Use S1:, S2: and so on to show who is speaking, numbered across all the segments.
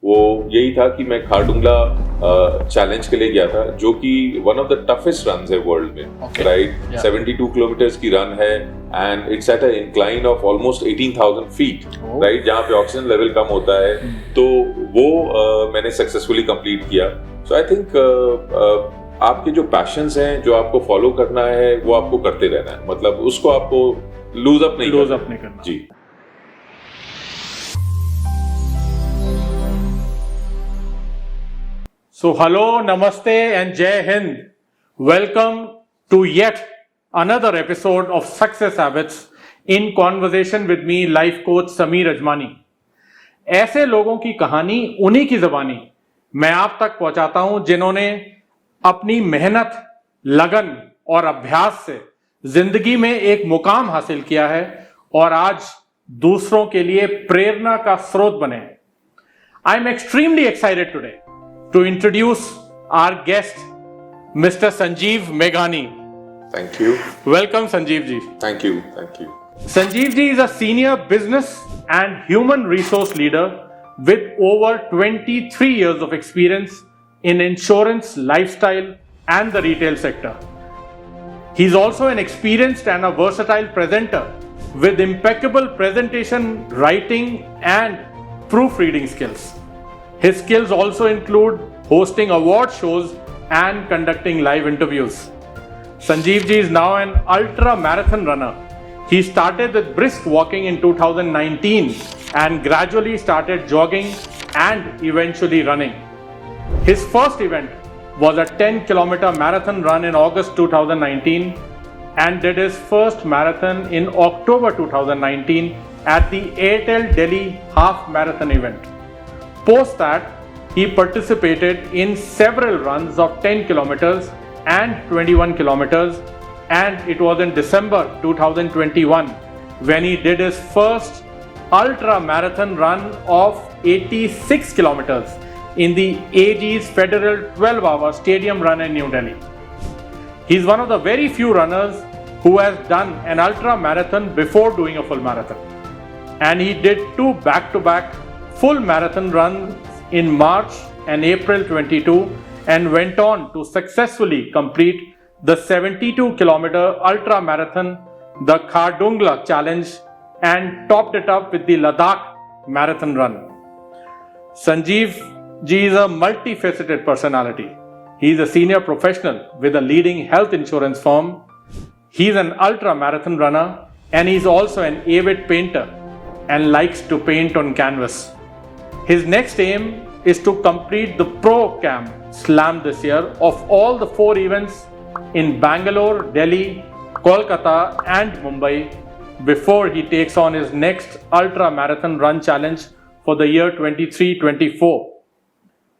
S1: वो यही था कि मैं खारडुंगला चैलेंज के लिए गया था, जो कि one of the toughest runs है वर्ल्ड में, राइट? 72 किलोमीटर्स की रन है and it's at a incline of almost 18,000 feet, right, जहाँ पे ऑक्सीजन लेवल कम होता है। तो वो मैंने सक्सेसफुली कंप्लीट किया। सो आई थिंक आपके जो पैशंस हैं, जो आपको फॉलो करना है, वो आपको करते रहना है, मतलब उसको आपको लूज अप नहीं करना। जी।
S2: So hello, namaste and Jai Hind. Welcome to yet another episode of Success Habits in conversation with me, life coach Sameer Ajmani. ऐसे लोगों की कहानी, उन्हीं की ज़बानी मैं आप तक पहुंचाता हूं जिन्होंने अपनी मेहनत, लगन और अभ्यास से जिंदगी में एक मुकाम हासिल किया है और आज दूसरों के लिए प्रेरणा का स्रोत बने। I am extremely excited today to introduce our guest, Mr. Sanjeev Meghani.
S1: Thank you.
S2: Welcome, Sanjeev ji.
S1: Thank you. Thank you.
S2: Sanjeev ji is a senior business and human resource leader with over 23 years of experience in insurance, lifestyle, and the retail sector. He's also an experienced and a versatile presenter with impeccable presentation, writing, and proofreading skills. His skills also include hosting award shows and conducting live interviews. Sanjeev ji is now an ultra marathon runner. He started with brisk walking in 2019 and gradually started jogging and eventually running. His first event was a 10-kilometer marathon run in August 2019 and did his first marathon in October 2019 at the Airtel Delhi Half Marathon event. Post that, he participated in several runs of 10 kilometers and 21 kilometers, and it was in December 2021 when he did his first ultra marathon run of 86 kilometers in the AG's Federal 12-hour stadium run in New Delhi. He is one of the very few runners who has done an ultra marathon before doing a full marathon, and he did 2 back-to-back full marathon runs in March and April 22 and went on to successfully complete the 72-kilometer ultra marathon, the Khardungla Challenge, and topped it up with the Ladakh marathon run. Sanjeev ji is a multifaceted personality. He is a senior professional with a leading health insurance firm. He is an ultra marathon runner and he is also an avid painter and likes to paint on canvas. His next aim is to complete the Pro Cam Slam this year of all the 4 events in Bangalore, Delhi, Kolkata and Mumbai before he takes on his next ultra marathon run challenge for the year 23-24.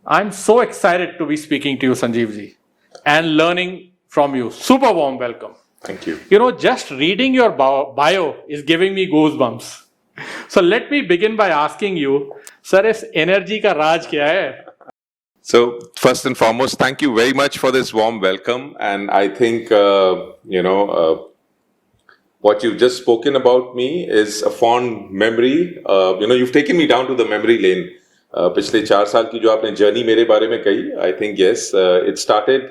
S2: I'm so excited to be speaking to you, Sanjeev ji, and learning from you. Super warm welcome.
S1: Thank you.
S2: You know, just reading your bio is giving me goosebumps. So let me begin by asking you, sir, is energy ka raaj kya hai?
S1: So first and foremost, thank you very much for this warm welcome. And I think, what you've just spoken about me is a fond memory. You've taken me down to the memory lane. पिछले 4 साल की जो आपने journey मेरे बारे में कही, I think yes, it started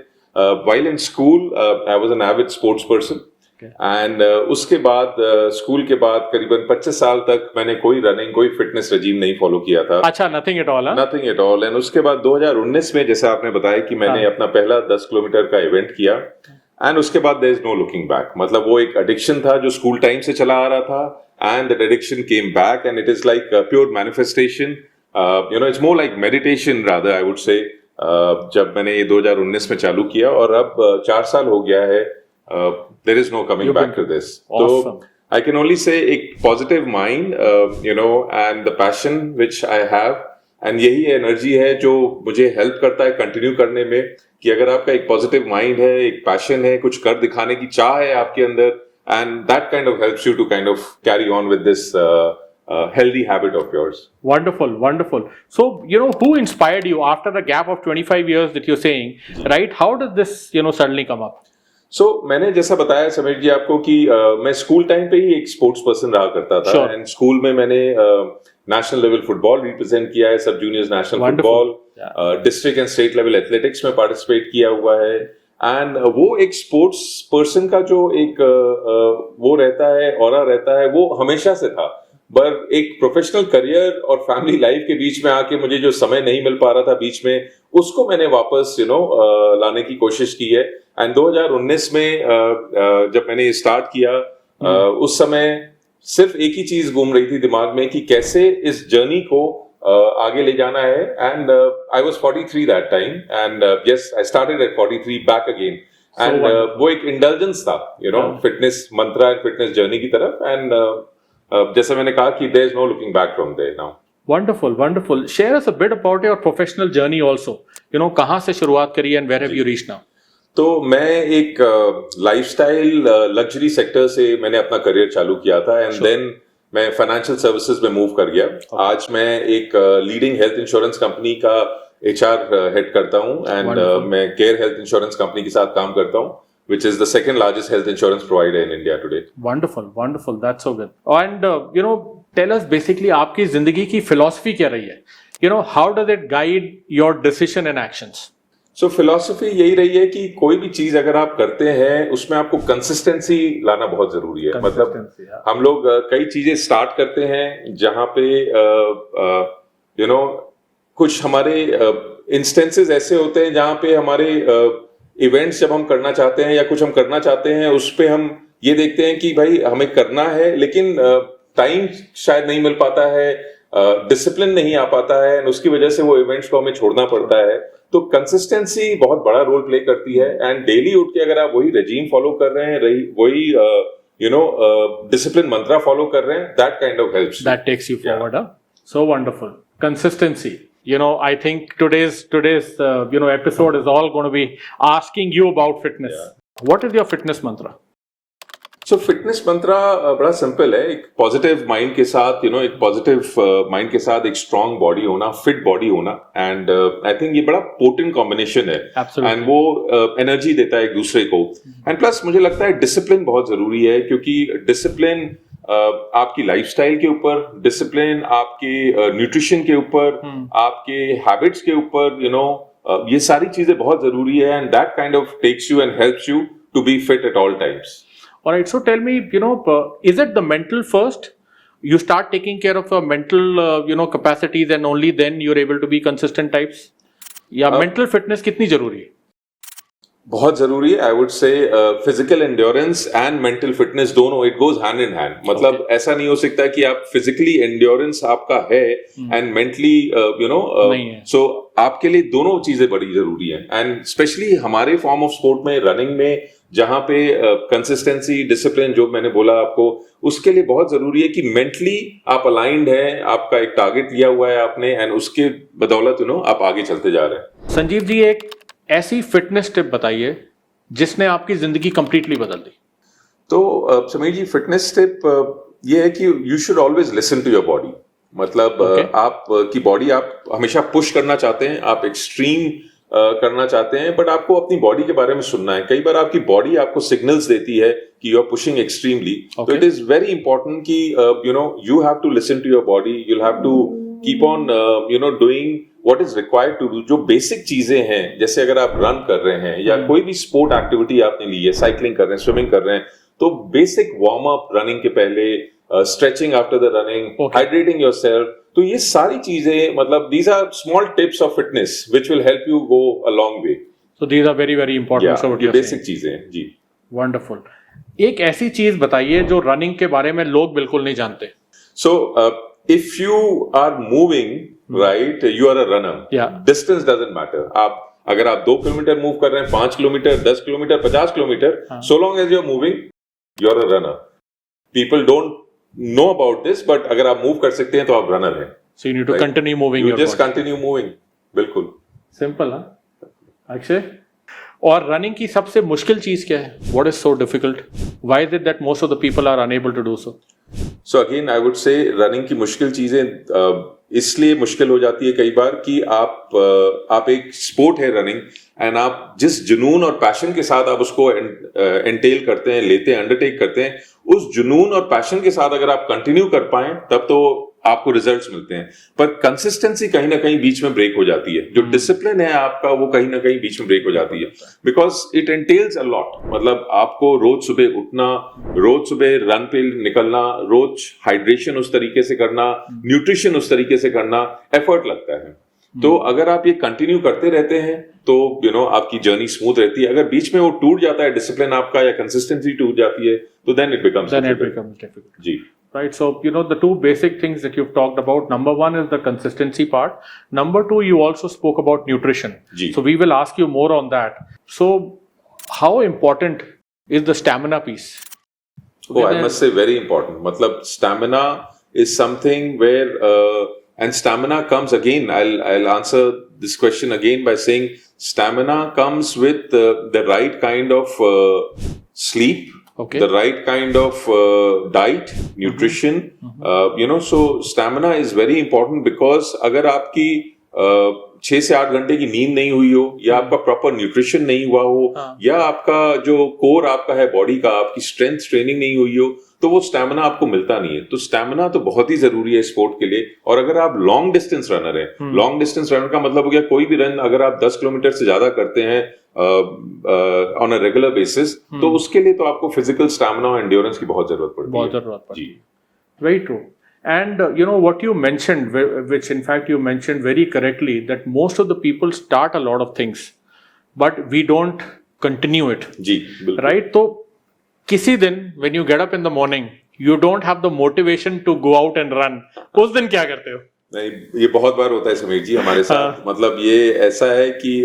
S1: while in school. I was an avid sports person. And उसके बाद स्कूल के बाद करीबन 25 साल तक मैंने कोई रनिंग, कोई फिटनेस रजीम नहीं फॉलो किया था।
S2: अच्छा, nothing at all.
S1: Nothing at all. And उसके बाद 2019 में जैसे आपने बताया कि मैंने अपना पहला 10 किलोमीटर का इवेंट किया एंड उसके बाद there is no looking back. मतलब वो एक एडिक्शन था जो स्कूल टाइम से चला आ रहा था and that addiction came back and it is like pure manifestation. It's more like meditation rather, I would से। जब मैंने ये 2019 में चालू किया और अब 4 साल हो गया है, there is no coming back to this.
S2: Awesome.
S1: So I can only say एक positive mind, and the passion which I have, and यही एनर्जी है जो मुझे हेल्प करता है कंटिन्यू करने में, कि अगर आपका एक पॉजिटिव माइंड है, एक पैशन है, कुछ कर दिखाने की चाह है आपके अंदर, and that kind of helps you to kind of carry on with this healthy habit of yours.
S2: Wonderful, wonderful. So, who inspired you after the gap of 25 years that you're saying, right? How did this, suddenly come up?
S1: सो मैंने जैसा बताया समीर जी आपको कि मैं school time पे ही एक sports person रहा करता था एंड स्कूल में मैंने नेशनल लेवल फुटबॉल रिप्रेजेंट किया है, सब juniors national football, district and state level athletics में पार्टिसिपेट किया हुआ है एंड वो एक स्पोर्ट्स पर्सन का जो एक वो रहता है, ऑरा रहता है, वो हमेशा से था। पर एक प्रोफेशनल करियर और फैमिली लाइफ के बीच में आके मुझे जो समय नहीं मिल पा रहा था बीच में, उसको मैंने वापस लाने की कोशिश की है एंड 2019 में जब मैंने स्टार्ट किया उस समय सिर्फ एक ही चीज घूम रही थी दिमाग में कि कैसे इस जर्नी को आगे ले जाना है and I was 43 that time and yes I started at 43 back again and वो एक इंडल्जेंस था fitness mantra and fitness journey की तरफ एंड जैसे मैंने कहा कि there is no looking back from there now.
S2: Wonderful, wonderful. Share us a bit about your professional journey also. कहाँ से शुरुआत करी and where have you reached now?
S1: तो मैं एक लाइफस्टाइल लग्जरी सेक्टर से मैंने अपना करियर चालू किया था एंड देन मैं फाइनेंशियल सर्विसेज में मूव कर गया। आज मैं एक लीडिंग हेल्थ इंश्योरेंस कंपनी का HR हेड करता हूँ एंड मैं केयर हेल्थ इंश्योरेंस कंपनी के साथ काम करता हूँ, which is the second largest health insurance provider in India today.
S2: Wonderful, wonderful. That's so good. And tell us basically आपकी जिंदगी की philosophy क्या रही है? How does it guide your decision and actions?
S1: So philosophy यही रही है कि कोई भी चीज अगर आप करते हैं उसमें आपको कंसिस्टेंसी लाना बहुत जरूरी है। मतलब हम लोग कई चीजें स्टार्ट करते हैं जहां पे कुछ हमारे इंस्टेंसेस ऐसे होते हैं जहां पे हमारे इवेंट्स जब हम करना चाहते हैं या कुछ हम करना चाहते हैं उस पे हम ये देखते हैं कि भाई हमें करना है लेकिन टाइम शायद नहीं मिल पाता है, डिसिप्लिन नहीं आ पाता है और उसकी वजह से वो इवेंट्स को हमें छोड़ना पड़ता है। तो कंसिस्टेंसी बहुत बड़ा रोल प्ले करती है एंड डेली उठ के अगर आप वही रेजीम फॉलो कर रहे हैं, वही डिसिप्लिन मंत्रा फॉलो कर रहे हैं, that kind of helps,
S2: that takes you forward. So wonderful. Consistency. I think today's episode is all going to be asking you about fitness. Yeah. What is your fitness mantra?
S1: So fitness mantra बड़ा simple है। एक positive mind के साथ एक positive mind के साथ एक strong body होना, फिट बॉडी होना एंड आई थिंक ये बड़ा पोटेंट कॉम्बिनेशन है एंड वो एनर्जी देता है एक दूसरे को एंड प्लस मुझे लगता है डिसिप्लिन बहुत जरूरी है क्योंकि डिसिप्लिन आपकी लाइफस्टाइल के ऊपर, डिसिप्लिन आपके न्यूट्रिशन के ऊपर, आपके हैबिट्स के ऊपर ये सारी चीजें बहुत जरूरी है and that kind of takes you and helps you to be fit at all times.
S2: Alright, so tell me, is it the mental first? You start taking care of your mental, capacities and only then you're able to be consistent types? या mental fitness कितनी जरूरी है?
S1: बहुत जरूरी है। I would say physical endurance and mental fitness दोनों, it goes hand in hand. मतलब ऐसा नहीं हो सकता कि आप फिजिकली एंड्योरेंस आपका है एंड मेंटली सो आपके लिए दोनों चीजें बड़ी जरूरी है एंड स्पेशली हमारे फॉर्म ऑफ स्पोर्ट में, रनिंग में, जहां पे कंसिस्टेंसी, डिसिप्लिन जो मैंने बोला आपको, उसके लिए बहुत जरूरी है कि मेंटली आप अलाइंड है, आपका एक टारगेट लिया हुआ है आपने एंड उसके बदौलत आप आगे चलते जा रहे हैं।
S2: संजीव जी, एक ऐसी फिटनेस टिप बताइए जिसने आपकी जिंदगी कंप्लीटली बदल दी।
S1: तो समीर जी, फिटनेस टिप ये है कि you should always listen to your body. मतलब आप की बॉडी आप हमेशा पुश करना चाहते हैं, आप एक्सट्रीम करना चाहते हैं, बट आपको अपनी बॉडी के बारे में सुनना है। कई बार आपकी बॉडी आपको सिग्नल्स देती है कि यू आर पुशिंग एक्सट्रीमली, तो इट इज वेरी इंपॉर्टेंट कि you have to listen to your body, you have to keep on doing what is required to do. जो बेसिक चीजें हैं, जैसे अगर आप रन कर रहे हैं या कोई भी स्पोर्ट एक्टिविटी आपने ली है, साइकिलिंग कर रहे हैं, स्विमिंग कर रहे हैं, तो बेसिक वार्म अप रनिंग के पहले, stretching after the running, hydrating yourself, तो ये सारी चीजें, मतलब these are small tips of fitness which will help you go a long way.
S2: So these are very very important.
S1: So what you're saying. Basic चीजें हैं जी।
S2: Wonderful. एक ऐसी चीज बताइए जो रनिंग के बारे में लोग बिल्कुल नहीं जानते।
S1: So if you are moving, right, you are a runner.
S2: Yeah.
S1: Distance doesn't matter. अगर आप 2 किलोमीटर मूव कर रहे हैं, 5 kilometre, 10 kilometre, 50 kilometre, so long as you're moving, you're a runner. People don't know about this, but अगर आप move कर सकते हैं तो आप रनर हैं।
S2: So you need to continue moving.
S1: You just continue moving. बिल्कुल।
S2: Simple, हाँ? अक्षय, और रनिंग की सबसे मुश्किल चीज क्या है? What is so difficult? Why is it that most of the people are unable to do so?
S1: So again I would से रनिंग की मुश्किल चीजें इसलिए मुश्किल हो जाती है कई बार कि आप एक स्पोर्ट है रनिंग, एंड आप जिस जुनून और पैशन के साथ आप उसको एंटेल करते हैं, लेते हैं, अंडरटेक करते हैं, उस जुनून और पैशन के साथ अगर आप कंटिन्यू कर पाए तब तो आपको रिजल्ट्स मिलते हैं। पर कंसिस्टेंसी कहीं ना कहीं बीच में ब्रेक हो जाती है, जो डिसिप्लिन है आपका वो कहीं ना कहीं बीच में ब्रेक हो जाती है, बिकॉज इट एंटेल्स अ लॉट। मतलब आपको रोज सुबह उठना, रोज सुबह रन पे निकलना, रोज हाइड्रेशन उस तरीके से करना, न्यूट्रिशन उस तरीके से करना, एफर्ट लगता है। तो अगर आप ये कंटिन्यू करते रहते हैं तो आपकी जर्नी स्मूथ रहती है। अगर बीच में वो टूट जाता है डिसिप्लिन आपका, या कंसिस्टेंसी टूट जाती है, तो देन इट बिकम्स डिफिकल्ट। जी,
S2: right? So the two basic things that you've talked about, number one is the consistency part, number two you also spoke about nutrition. So we will ask you more on that. So how important is the stamina piece?
S1: I must say very important. Matlab stamina is something where and stamina comes again, I'll answer this question again by saying stamina comes with the right kind of sleep. Okay. The right kind of diet, nutrition, so stamina is very important because अगर आपकी 6 से 8 घंटे की नींद नहीं हुई हो, या आपका प्रॉपर न्यूट्रिशन नहीं हुआ हो, या आपका जो कोर आपका है बॉडी का, आपकी स्ट्रेंथ ट्रेनिंग नहीं हुई हो, तो वो स्टैमिना आपको मिलता नहीं है। तो स्टैमिना तो बहुत ही जरूरी है स्पोर्ट के लिए। और अगर आप लॉन्ग डिस्टेंस रनर हैं, लॉन्ग डिस्टेंस रनर का मतलब हो गया कोई भी रन अगर आप 10 किलोमीटर से ज्यादा करते हैं ऑन अ रेगुलर बेसिस, तो उसके लिए तो आपको फिजिकल स्टैमिना और एंड्योरेंस की बहुत जरूरत पड़ती है।
S2: Very true. And what you mentioned, which in fact you mentioned very correctly, that most of the people start a lot of things, but we don't continue it.
S1: जी,
S2: right? तो किसी दिन when you get up in the morning, you don't have the motivation to go out and run. उस दिन क्या करते हो?
S1: नहीं, ये बहुत बार होता है समीर जी हमारे साथ। मतलब ये ऐसा है कि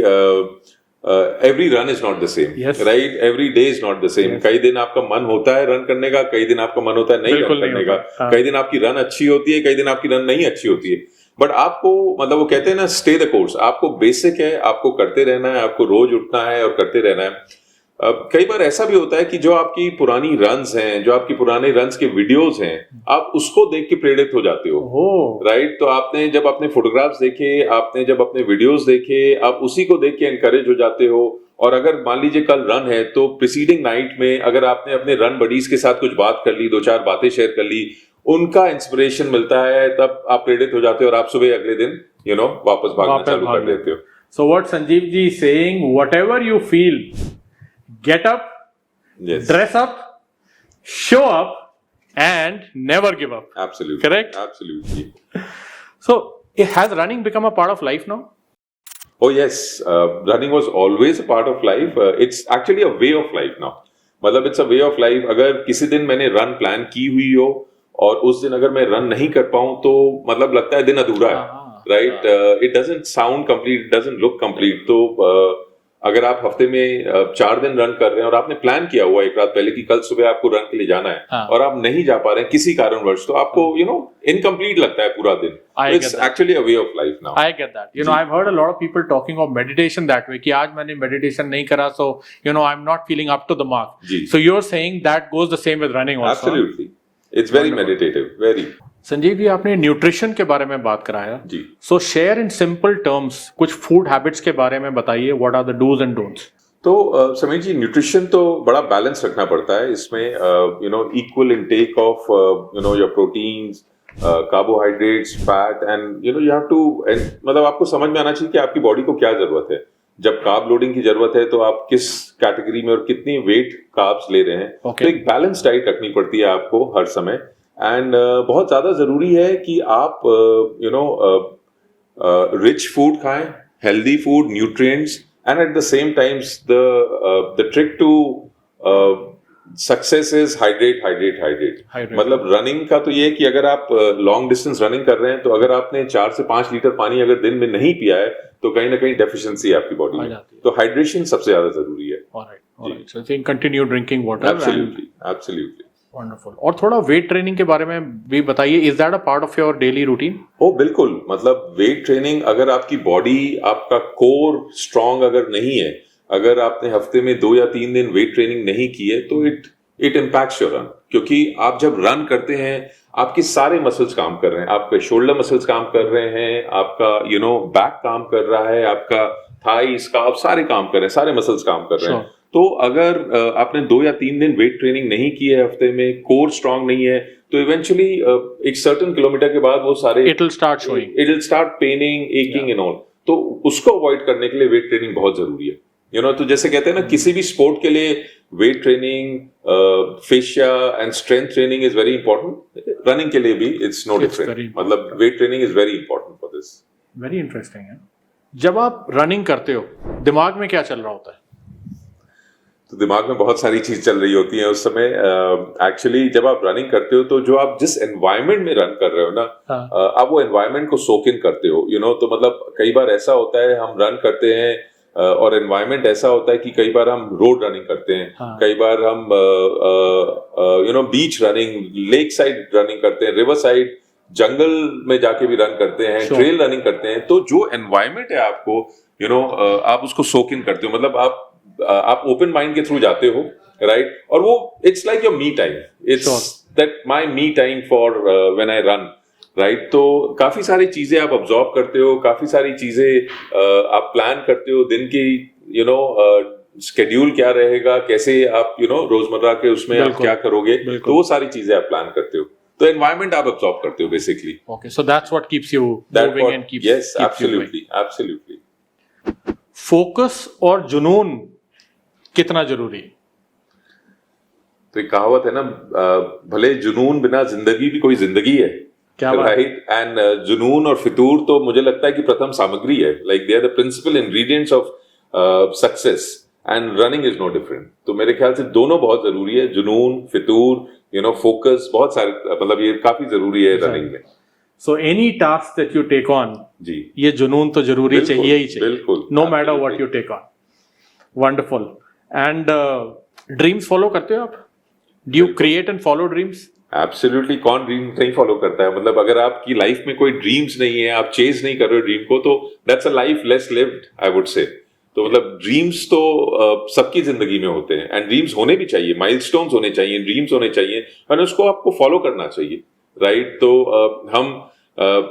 S1: every run is not the same, right? Every day is not the same. कई दिन आपका मन होता है रन करने का, कई दिन आपका मन होता है नहीं रन करने का, कई दिन आपकी रन अच्छी होती है, कई दिन आपकी रन नहीं अच्छी होती है। बट आपको मतलब वो कहते हैं ना, स्टे द कोर्स। आपको बेसिक है, आपको करते रहना है, आपको रोज उठना है और करते रहना है। कई बार ऐसा भी होता है कि जो आपकी पुरानी रन्स हैं, जो आपकी पुराने रन्स के वीडियोस हैं, आप उसको देख के प्रेरित हो जाते हो, राइट? तो आपने जब अपने फोटोग्राफ्स देखे, आपने जब अपने वीडियोस देखे, आप उसी को देख के एनकरेज हो जाते हो। और अगर मान लीजिए कल रन है, तो प्रीसीडिंग नाइट में अगर आपने अपने रन बडीज के साथ कुछ बात कर ली, 2-4 बातें शेयर कर ली, उनका इंस्पिरेशन मिलता है, तब आप प्रेरित हो जाते हो और आप सुबह अगले दिन वापस भागना चालू कर देते हो।
S2: So what Sanjeev ji is saying, whatever you feel, get up, dress up, show up, and never give up.
S1: Absolutely.
S2: Correct?
S1: Absolutely.
S2: So, has running become a part of life now?
S1: Oh yes, running was always a part of life. It's actually a way of life now. मतलब it's a way of life. अगर किसी दिन मैंने run plan की हुई हो और उस दिन अगर मैं रन नहीं कर पाऊं, तो मतलब लगता है दिन अधूरा है, right? It doesn't sound complete, it doesn't look complete. तो अगर आप हफ्ते में 4 दिन रन कर रहे हैं और आपने प्लान किया हुआ एक रात पहले कि कल सुबह आपको रन के लिए जाना है, और आप नहीं जा पा रहे हैं किसी कारणवश, तो आपको इनकम्प्लीट लगता है पूरा दिन। It's actually a way of life now.
S2: I get that. I've heard a lot of people talking of meditation that way, कि आज मैंने meditation नहीं करा, so I'm not feeling up to the mark. So you're saying that goes the same with running also?
S1: Absolutely. It's very meditative, very.
S2: Sanjeev ji, आपने nutrition के बारे में बात कराया जी। So share in simple terms कुछ फूड हैबिट्स के बारे में बताइए, what are the dos and don'ts.
S1: तो समीर जी, न्यूट्रिशन तो बड़ा बैलेंस रखना पड़ता है इसमें। Equal intake of your proteins, carbohydrates, fat, and you have to, मतलब आपको समझ में आना चाहिए कि आपकी बॉडी को क्या जरूरत है। जब कार्ब लोडिंग की जरूरत है तो आप किस कैटेगरी में और कितनी वेट कार्ब्स ले रहे हैं। तो एक बैलेंस डाइट रखनी पड़ती है आपको हर समय। एंड बहुत ज्यादा जरूरी है कि आप रिच फूड खाएं, healthy food, nutrients, and at the same times the trick to success is hydrate. मतलब रनिंग का तो ये है कि अगर आप लॉन्ग डिस्टेंस रनिंग कर रहे हैं, तो अगर आपने 4 से 5 लीटर पानी अगर दिन में नहीं पिया है, तो कहीं ना कहीं डेफिशिएंसी है आपकी बॉडी में। तो हाइड्रेशन सबसे ज्यादा जरूरी है।
S2: Alright. So I think continue drinking water.
S1: Absolutely.
S2: Wonderful. और थोड़ा वेट ट्रेनिंग के बारे में भी बताइए, is that a part of your daily routine?
S1: बिल्कुल। मतलब वेट ट्रेनिंग, अगर आपकी बॉडी, आपका कोर स्ट्रांग अगर नहीं है, अगर आपने हफ्ते में 2 या 3 दिन वेट ट्रेनिंग नहीं की है, तो इट इम्पैक्ट्स योर रन। क्योंकि आप जब रन करते हैं आपके सारे मसल्स काम कर रहे हैं, आपके शोल्डर मसल्स काम कर रहे हैं, आपका बैक काम कर रहा है, आपका थाई स्काफ सारे काम कर रहे हैं, सारे मसल्स काम कर रहे हैं। तो अगर आपने 2 या 3 दिन वेट ट्रेनिंग नहीं की है हफ्ते में, कोर स्ट्रांग नहीं है, तो इवेंचुअली एक सर्टेन किलोमीटर के बाद वो सारे
S2: it will start
S1: paining, aching and all. तो उसको अवॉइड करने के लिए वेट ट्रेनिंग बहुत जरूरी है। तो जैसे कहते हैं ना, किसी भी स्पोर्ट के लिए weight training, fascia and strength training is very important. Running के लिए भी इट्स नो डिफरेंट, मतलब weight training is very important for this.
S2: Very interesting है। जब आप रनिंग करते हो, दिमाग में क्या चल रहा होता है?
S1: तो दिमाग में बहुत सारी चीज चल रही होती है उस समय। एक्चुअली जब आप रनिंग करते हो तो जो आप जिस एनवायरनमेंट में रन कर रहे हो ना, आप वो एनवायरनमेंट को सोक इन करते हो। तो मतलब कई बार ऐसा होता है हम रन करते हैं और एनवायरनमेंट ऐसा होता है कि कई बार हम रोड रनिंग करते हैं, कई बार हम बीच रनिंग, लेक साइड रनिंग करते हैं, रिवर साइड, जंगल में जाके भी रन करते हैं, ट्रेल रनिंग करते हैं। तो जो एनवायरनमेंट है आपको आप उसको सोक इन करते हो, मतलब आप ओपन माइंड के थ्रू जाते हो, राइट? और वो it's like your me time, it's that my me time for when I run, right? तो काफी सारी चीजें आप ऑब्जर्व करते हो, काफी सारी चीजें आप प्लान करते हो, दिन की शेड्यूल क्या रहेगा, कैसे आप रोजमर्रा के उसमें आप क्या करोगे, तो वो सारी चीजें आप प्लान करते हो। तो एनवायरनमेंट आप ऑब्जर्व करते हो basically.
S2: Okay, so that's what keeps you moving and keeps,
S1: yes, absolutely.
S2: Focus और जुनून कितना जरूरी है?
S1: तो एक कहावत है ना, भले जुनून बिना जिंदगी भी कोई जिंदगी है, राइट? एंड जुनून और फितूर तो मुझे लगता है कि प्रथम सामग्री है, like they are the principal ingredients of success, and running is no different. तो मेरे ख्याल से दोनों बहुत जरूरी है, जुनून, फितूर, फोकस, बहुत सारे, मतलब ये काफी जरूरी है रनिंग में।
S2: So any task that you take on,
S1: जी,
S2: ये जुनून तो जरूरी चाहिए ही चाहिए,
S1: बिल्कुल,
S2: no matter what you take on. Wonderful. And dreams follow करते हो आप? Do you create and follow dreams?
S1: Absolutely, कौन ड्रीम नहीं फॉलो करता है? मतलब अगर आपकी लाइफ में कोई ड्रीम्स नहीं है, आप चेज नहीं कर रहे हो ड्रीम को, तो that's a life less lived, I would say. तो मतलब ड्रीम्स तो सबकी जिंदगी में होते हैं, एंड ड्रीम्स होने भी चाहिए, माइलस्टोन्स होने चाहिए, ड्रीम्स होने चाहिए, और उसको आपको फॉलो करना चाहिए, राइट? तो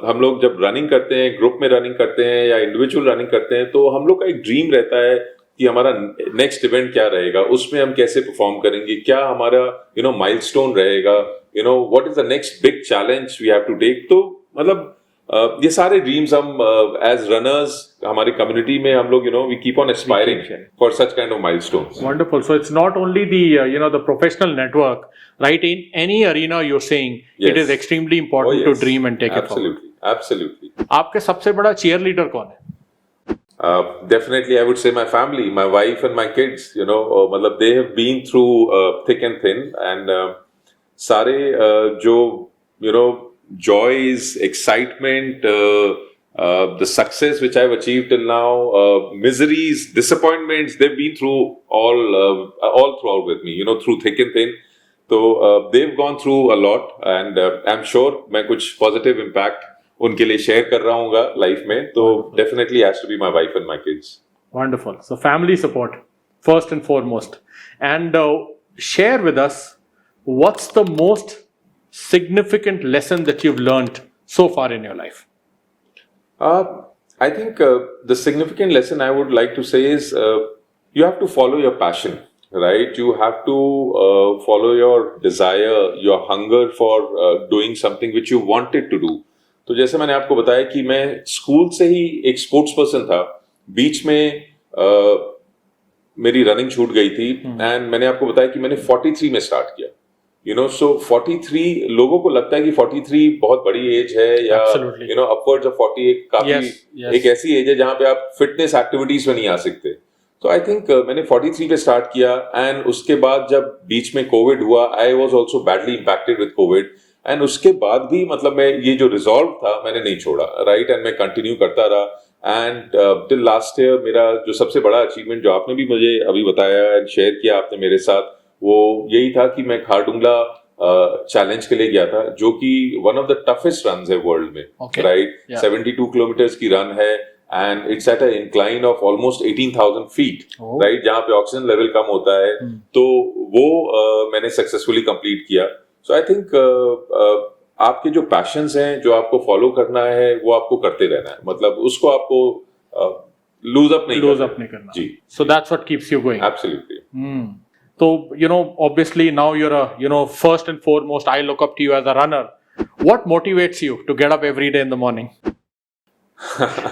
S1: हम लोग जब रनिंग करते हैं, ग्रुप में रनिंग करते हैं या इंडिविजुअल रनिंग करते हैं, तो हम लोग का एक ड्रीम रहता है कि हमारा नेक्स्ट इवेंट क्या रहेगा, उसमें हम कैसे परफॉर्म करेंगे, क्या हमारा माइलस्टोन रहेगा, what is the next big challenge we have to take. तो मतलब ये सारे ड्रीम्स हम एज रनर्स हमारी कम्युनिटी में हम लोग we keep on aspiring for such kind of milestones.
S2: Wonderful. So it's not only the professional network, right? In any arena you're saying, it is extremely important to dream and take it forward.
S1: Absolutely.
S2: आपके सबसे बड़ा cheer leader कौन है?
S1: Definitely, I would say my family, my wife and my kids. मतलब they have been through thick and thin, and सारे जो joys, excitement, the success which I've achieved till now, miseries, disappointments, they've been through all throughout with me, through thick and thin. So they've gone through a lot, and I'm sure मैं कुछ positive impact उनके लिए share कर रहा हूँगा life में, तो definitely has to be my wife and my kids.
S2: Wonderful. So family support first and foremost, and share with us what's the most significant lesson that you've learned so far in your life?
S1: I think the significant lesson I would like to say is you have to follow your passion, right? You have to follow your desire, your hunger for doing something which you wanted to do. तो जैसे मैंने आपको बताया कि मैं school से ही एक sports person था, बीच में मेरी रनिंग छूट गई थी, एंड मैंने आपको बताया कि मैंने 43 में स्टार्ट किया। So 43 लोगों को लगता है कि 43 बहुत बड़ी एज है, या अपवर्ड्स ऑफ 40 काफी एक ऐसी एज है जहां पे आप फिटनेस एक्टिविटीज में नहीं आ सकते। तो आई थिंक मैंने 43 पे स्टार्ट किया, एंड उसके बाद जब बीच में कोविड हुआ, I was also badly impacted with Covid, and उसके बाद भी मतलब मैं ये जो रिजॉल्व था मैंने नहीं छोड़ा, राइट? एंड मैं कंटिन्यू करता रहा, एंड टिल लास्ट ईयर मेरा जो सबसे बड़ा अचीवमेंट जो आपने भी मुझे अभी बताया एंड शेयर किया आपने मेरे साथ, वो यही था कि मैं खारडुंगला चैलेंज के लिए गया था, जो कि one of the toughest runs है वर्ल्ड में, राइट? 72 किलोमीटर्स की रन है, and it's at an incline of almost 18,000 feet,
S2: Oh.
S1: right? जहाँ पे ऑक्सीजन लेवल कम होता है, तो वो मैंने सक्सेसफुली कंप्लीट किया. So I think आपके जो पैशंस हैं, जो आपको फॉलो करना है, वो आपको करते रहना है. मतलब उसको आपको लूज अप नहीं
S2: करना.
S1: जी.
S2: So that's what keeps you going.
S1: Absolutely.
S2: So, obviously now you're first and foremost, I look up to you as a runner. What motivates you to get up every day in the morning?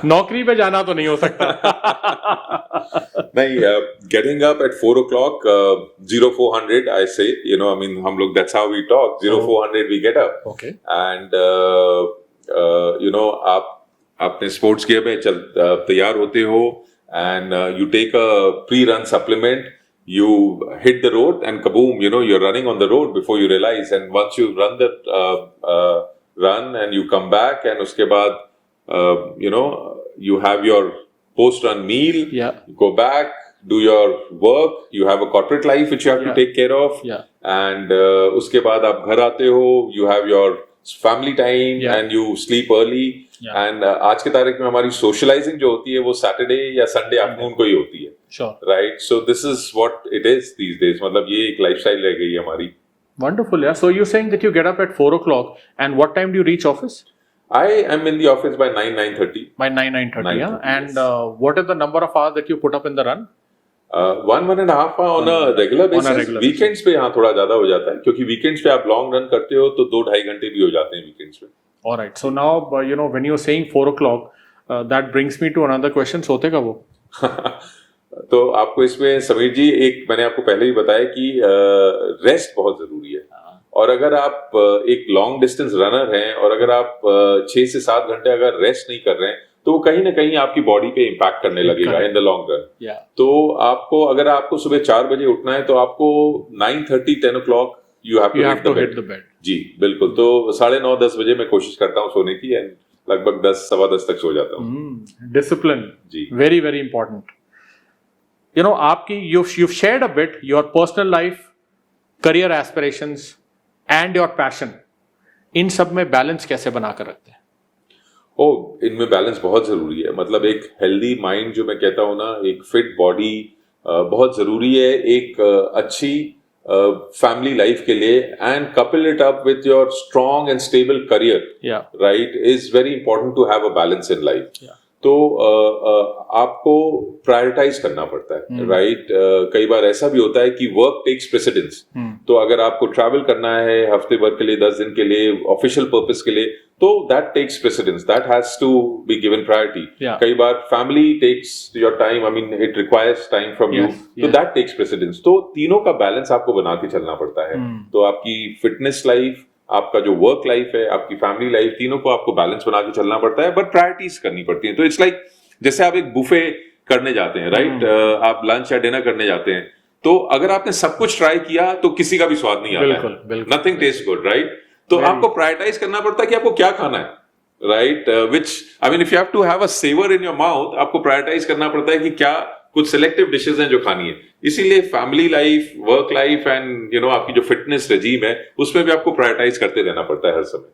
S2: नौकरी पे जाना तो नहीं हो सकता.
S1: नहीं, getting up at 4 o'clock, 0400, I say, I mean, हम लोग, that's how we talk. 0400 we get up.
S2: Okay.
S1: And आपने स्पोर्ट्स किया में तैयार होते हो, and you take a pre-run supplement. You hit the road and kaboom, you're running on the road before you realize. And once you run the run and you come back, and uske baad, you have your post-run meal.
S2: Yeah.
S1: You go back, do your work. You have a corporate life which you have to take care of.
S2: Yeah.
S1: And uske baad aap ghar aate ho. You have your family time and you sleep early.
S2: Yeah.
S1: And आज के तारीख में हमारी socializing जो होती है वो Saturday या Sunday afternoon को ही होती है.
S2: Sure.
S1: Right. So this is what it is these days. मतलब ये एक lifestyle रह गई है हमारी.
S2: Wonderful. Yeah. So you're saying that you get up at 4 o'clock, and what time do you reach office?
S1: I am in the office by 9:30.
S2: By 9:30. Yeah.
S1: 9:30,
S2: And what is the number of hours that you put up in the run?
S1: 1.5 hour on a regular basis.
S2: On a regular
S1: Weekends पे यहाँ थोड़ा ज्यादा हो जाता है, क्योंकि weekends पे आप long run करते हो तो 2-2.5 घंटे भी हो जाते हैं weekends पे.
S2: All right. So now, when you're saying 4 o'clock, that brings me to another question. सोते कब हो?
S1: तो आपको इसमें समीर जी, एक मैंने आपको पहले ही बताया कि रेस्ट बहुत जरूरी है. और अगर आप एक लॉन्ग डिस्टेंस रनर हैं और अगर आप 6 से 7 घंटे अगर रेस्ट नहीं कर रहे हैं, तो वो कहीं ना कहीं आपकी बॉडी पे इम्पैक्ट करने लगेगा इन द लॉन्ग रन. तो आपको, अगर आपको सुबह 4 बजे उठना है तो आपको 9:30, 10 o'clock you have to hit the bed. जी बिल्कुल. तो 9:30-10 बजे मैं कोशिश करता हूँ सोने की, एंड लगभग 10, 10:15 तक सो जाता हूँ.
S2: Discipline.
S1: जी.
S2: Very, very important. आपकी you've shared a bit your personal life, career aspirations and your passion. इन सब में बैलेंस कैसे बनाकर रखते हैं?
S1: इनमें बैलेंस बहुत जरूरी है. मतलब एक हेल्दी माइंड, जो मैं कहता हूँ ना, एक फिट बॉडी बहुत जरूरी है एक अच्छी फैमिली लाइफ के लिए. And couple it up with your strong and stable career, right, is very important to have a balance in life. तो आपको प्रायोरिटाइज करना पड़ता है, राइट. कई बार ऐसा भी होता है कि वर्क टेक्स प्रेसिडेंस. तो अगर आपको ट्रैवल करना है हफ्ते भर के लिए, 10 दिन के लिए, ऑफिशियल पर्पस के लिए, तो that takes precedence, that has to be given priority. कई बार family takes your time, I mean it requires time from you, तो दैट टेक्स प्रेसिडेंस. तो तीनों का बैलेंस आपको बना के चलना पड़ता है. तो आपकी फिटनेस लाइफ, आपका जो वर्क लाइफ है, आपकी फैमिली लाइफ, तीनों को आपको बैलेंस बना के चलना पड़ता है, बट प्रायोरिटीज करनी पड़ती है. तो इट्स लाइक जैसे आप एक बुफे करने जाते हैं, राइट. आप लंच या डिनर करने जाते हैं, तो अगर आपने सब कुछ ट्राई किया तो किसी का भी स्वाद नहीं आता है. Nothing taste good, right. तो आपको प्रायोरिटाइज करना पड़ता है कि आपको क्या खाना है, right. Which I mean, if you have to have a savour in your mouth, आपको प्रायोरिटाइज करना पड़ता है कि क्या कुछ सिलेक्टिव डिशेस हैं जो खानी है. इसीलिए family life, work life and आपकी जो फिटनेस रेजीम है, उसमें भी आपको प्रायोरिटाइज करते रहना पड़ता है हर समय.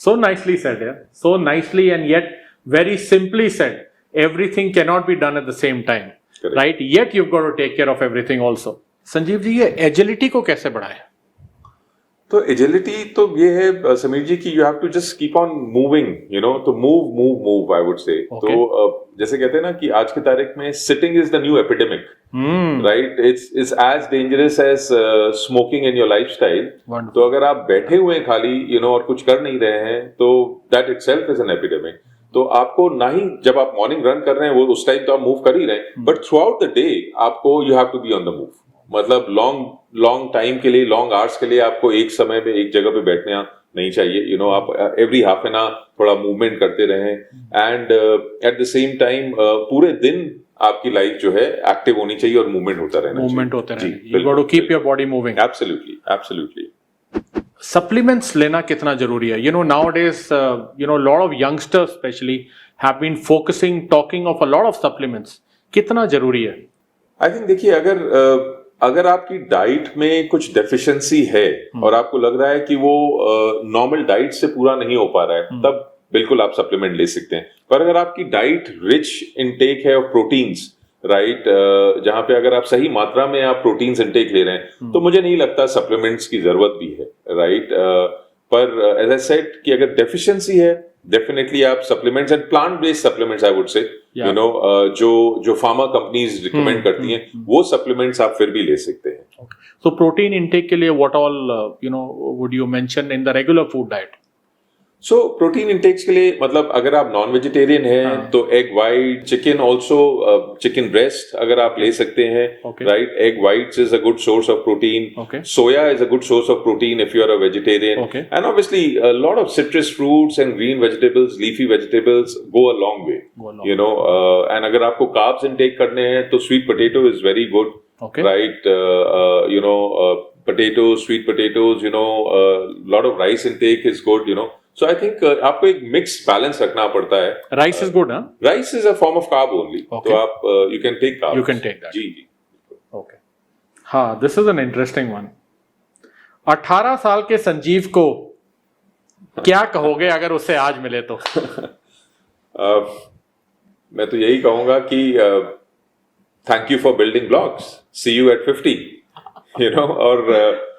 S2: So nicely said, yeah. So nicely and yet very simply said. Everything cannot be done at the same time. Correct. Right? Yet you've got to take care of everything also. Sanjeev ji, ये agility को कैसे बढ़ाएं?
S1: तो agility तो ये है समीर जी कि you have to just keep on moving, तो मूव आई वुड से. तो जैसे कहते हैं ना कि आज की तारीख में sitting is the new epidemic, right. It's as dangerous as smoking in your lifestyle. तो अगर आप बैठे हुए हैं खाली, और कुछ कर नहीं रहे हैं, तो that itself is an epidemic. तो आपको ना ही जब आप मॉर्निंग रन कर रहे हैं, वो उस टाइम तो आप मूव कर ही रहे हैं, but throughout the day आपको you have to be on the move. मतलब लॉन्ग टाइम के लिए, लॉन्ग आवर्स के लिए आपको एक समय पे एक जगह पे बैठना नहीं चाहिए. आप एवरी हाफ एन आवर थोड़ा मूवमेंट करते रहें. And at the same time पूरे दिन आपकी लाइफ जो है एक्टिव होनी चाहिए और मूवमेंट होता रहना चाहिए.
S2: मूवमेंट होता रहना. You got to keep your body moving.
S1: Absolutely.
S2: Supplements लेना कितना जरूरी है? Nowadays, lot of youngsters especially have been talking of a lot of supplements. कितना जरूरी है?
S1: I think देखिए, अगर आपकी डाइट में कुछ डेफिशिएंसी है और आपको लग रहा है कि वो नॉर्मल डाइट से पूरा नहीं हो पा रहा है, तब बिल्कुल आप सप्लीमेंट ले सकते हैं। पर अगर आपकी डाइट रिच इनटेक है ऑफ प्रोटीन्स, राइट, जहां पे अगर आप सही मात्रा में आप प्रोटीन्स इनटेक ले रहे हैं तो मुझे नहीं लगता सप्लीमेंट्स की जरूरत भी है, राइट। पर एज आई सेड कि अगर डेफिशिएंसी है, डेफिनेटली आप supplements and plant based supplements I would से, यू नो, जो फार्मा कंपनीज रिकमेंड करती हैं वो सप्लीमेंट्स आप फिर भी ले सकते हैं।
S2: So protein intake के लिए what all would you mention in the regular food diet?
S1: So protein intakes के लिए मतलब अगर आप नॉन वेजिटेरियन हैं तो egg white, chicken also, chicken breast अगर आप ले सकते हैं, right. Egg whites is a good source of protein, soya is a good source of protein if you are a vegetarian, and obviously a lot of citrus fruits and green vegetables, leafy vegetables go a long way, you know. And अगर आपको carbs intake करने हैं तो sweet potato is very good, right, you know, potatoes, sweet potatoes, you know, lot of rice intake is good, you know. So I think आपको एक mix balance रखना पड़ता है।
S2: Rice is good, huh?
S1: Rice is a form of carb only. तो आप you can take carbs.
S2: You can take that.
S1: Ji ji.
S2: Okay. हाँ, this is an interesting one. 18 साल के संजीव को क्या कहोगे अगर उसे आज मिले तो?
S1: मैं तो यही कहूंगा कि thank you for building blocks. See you at 50. You know, और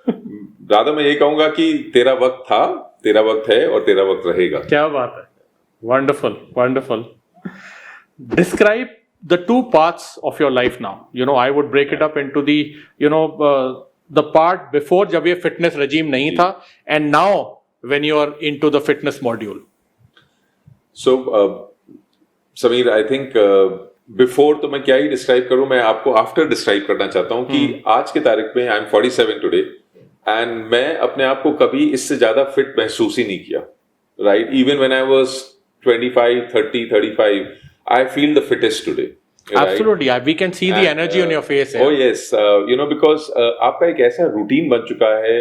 S1: ज्यादा मैं ये कहूंगा कि तेरा वक्त था, तेरा वक्त है और तेरा वक्त रहेगा।
S2: क्या बात है, wonderful, wonderful. Describe the two parts of your life now. You know, I would break it up into the, the part before जब ये fitness regime नहीं था, and now when you are into the fitness module. So,
S1: Sameer, I think before तो मैं क्या ही describe करूं, मैं आपको आफ्टर डिस्क्राइब करना चाहता हूं कि आज के तारीख में आई एम 47 टुडे एंड मैं अपने आप को कभी इससे ज्यादा फिट महसूस ही नहीं किया, right. Even when I was 25, 30, 35, I feel the fittest today.
S2: Absolutely, we can see the energy on your face.
S1: Oh yes, you know, because आपका एक ऐसा रूटीन बन चुका है,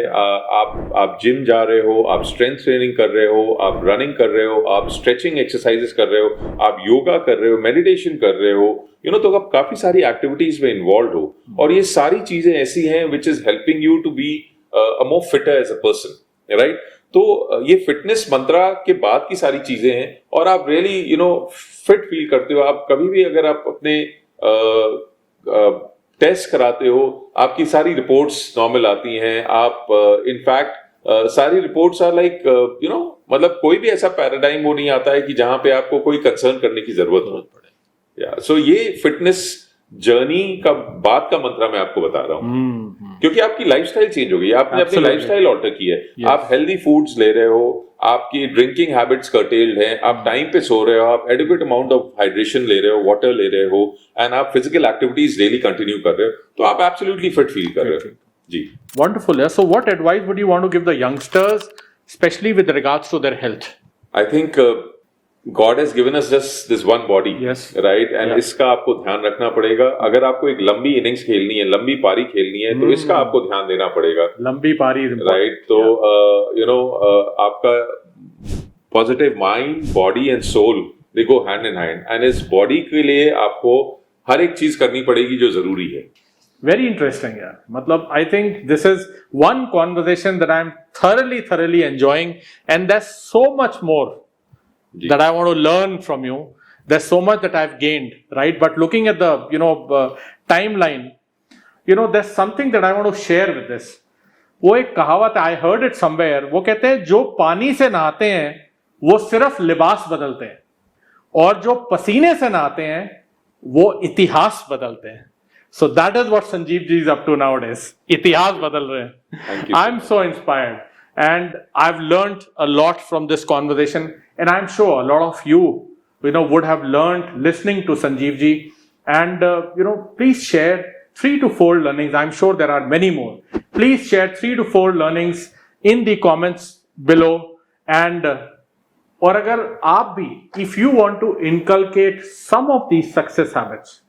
S1: आप जिम जा रहे हो, आप स्ट्रेंथ ट्रेनिंग कर रहे हो, आप रनिंग कर रहे हो, आप स्ट्रेचिंग एक्सरसाइजेस कर रहे हो, आप योगा कर रहे हो, मेडिटेशन कर रहे हो, यू नो, तो आप काफी सारी एक्टिविटीज में इन्वॉल्व हो और ये सारी चीजें ऐसी हैं which is helping you to be a more fitter as a person, right. तो ये फिटनेस मंत्रा के बाद की सारी चीजें हैं और आप really, you know, fit feel करते हो। आप कभी भी अगर आप अपने टेस्ट कराते हो, आपकी सारी रिपोर्ट्स नॉर्मल आती हैं। आप इनफैक्ट सारी reports are like, you know, मतलब कोई भी ऐसा पैराडाइम वो नहीं आता है कि जहां पे आपको कोई कंसर्न करने की जरूरत पड़े। या सो ये फिटनेस जर्नी का बाद का मंत्रा मैं आपको बता रहा हूँ, क्योंकि आपकी लाइफस्टाइल चेंज हो गई, आपने अपनी लाइफस्टाइल ऑल्टर की है। आप हेल्दी फूड्स ले रहे हो, आपकी ड्रिंकिंग हैबिट्स कर्टेल्ड हैं, आप टाइम पे सो रहे हो, आप एडिक्वेट अमाउंट ऑफ हाइड्रेशन ले रहे हो, वाटर ले रहे हो, एंड आप फिजिकल एक्टिविटीज डेली कंटिन्यू कर रहे हो, तो आप एब्सोल्युटली फिट फील कर रहे हो। जी,
S2: wonderful. So what advice would you want to give the youngsters specially with regards to their health?
S1: I think God has given us just this one body,
S2: yes,
S1: right? And इसका आपको ध्यान रखना पड़ेगा। अगर आपको एक लंबी इनिंग्स खेलनी है, लंबी पारी खेलनी है, तो इसका आपको ध्यान देना पड़ेगा।
S2: लंबी पारी,
S1: राइट। तो यू नो, आपका positive mind, body and soul, they go hand in hand, and इस बॉडी के लिए आपको हर एक चीज करनी पड़ेगी जो जरूरी है।
S2: Very interesting, यार। मतलब I think this is one conversation that I'm thoroughly enjoying, and there's so much more that I want to learn from you. There's so much that I've gained, right? But looking at the, timeline, there's something that I want to share with this. वो एक कहावत है, I heard it somewhere, वो कहते हैं जो पानी से नहाते हैं वो सिर्फ लिबास बदलते हैं, और जो पसीने से नहाते हैं वो इतिहास बदलते हैं। So that is what Sanjeev ji is up to nowadays. इतिहास बदल रहे हैं। I'm so inspired. And I've learned a lot from this conversation, and I'm sure a lot of you, would have learned listening to Sanjeev ji. And please share 3 to 4 learnings. I'm sure there are many more. Please share 3 to 4 learnings in the comments below. And और अगर आप भी, if you want to inculcate some of these success habits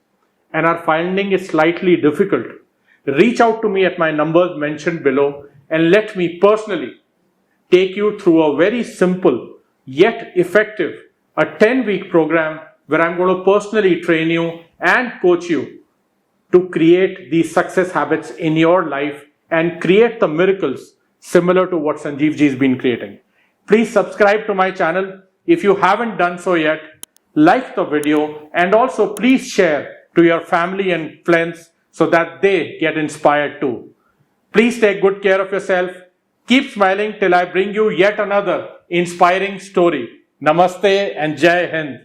S2: and are finding it slightly difficult, reach out to me at my numbers mentioned below. And let me personally take you through a very simple yet effective, a 10-week program where I'm going to personally train you and coach you to create these success habits in your life and create the miracles similar to what Sanjeev ji has been creating. Please subscribe to my channel if you haven't done so yet, like the video and also please share to your family and friends so that they get inspired too. Please take good care of yourself. Keep smiling till I bring you yet another inspiring story. Namaste and Jai Hind.